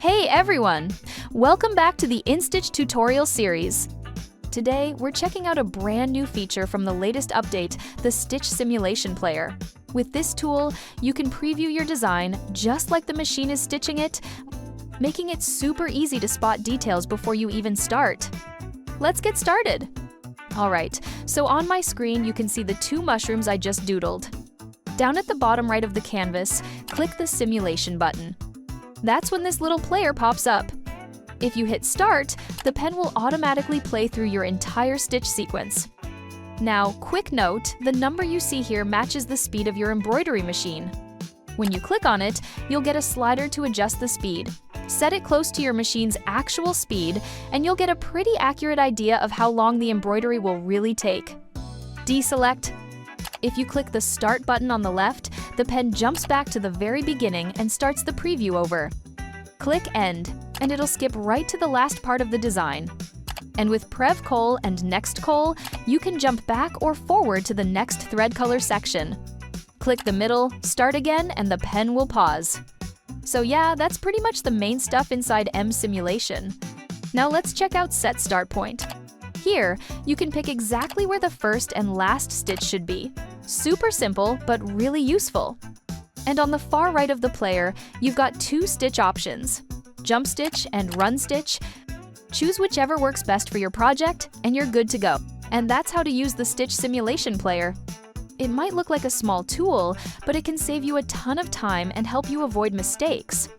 Hey everyone! Welcome back to the Institch tutorial series. Today, we're checking out a brand new feature from the latest update, the Stitch Simulation Player. With this tool, you can preview your design just like the machine is stitching it, making it super easy to spot details before you even start. Let's get started. Alright, so on my screen you can see the two mushrooms I just doodled. Down at the bottom right of the canvas, click the Simulation button. That's when this little player pops up. If you hit Start, the pen will automatically play through your entire stitch sequence. Now, quick note, the number you see here matches the speed of your embroidery machine. When you click on it, you'll get a slider to adjust the speed. Set it close to your machine's actual speed, and you'll get a pretty accurate idea of how long the embroidery will really take. Deselect. If you click the Start button on the left, the pen jumps back to the very beginning and starts the preview over. Click End, and it'll skip right to the last part of the design. And with Prev Col and Next Col, you can jump back or forward to the next thread color section. Click the middle, start again, and the pen will pause. So yeah, that's pretty much the main stuff inside M Simulation. Now let's check out Set StartPoint. Here, you can pick exactly where the first and last stitch should be. Super simple, but really useful. And on the far right of the player, you've got two stitch options, Jump Stitch and Run Stitch. Choose whichever works best for your project, and you're good to go. And that's how to use the Stitch Simulation Player. It might look like a small tool, but it can save you a ton of time and help you avoid mistakes.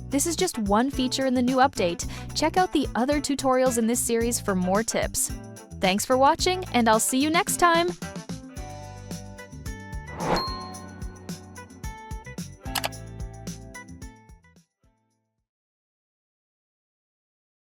This is just one feature in the new update. Check out the other tutorials in this series for more tips. Thanks for watching, and I'll see you next time!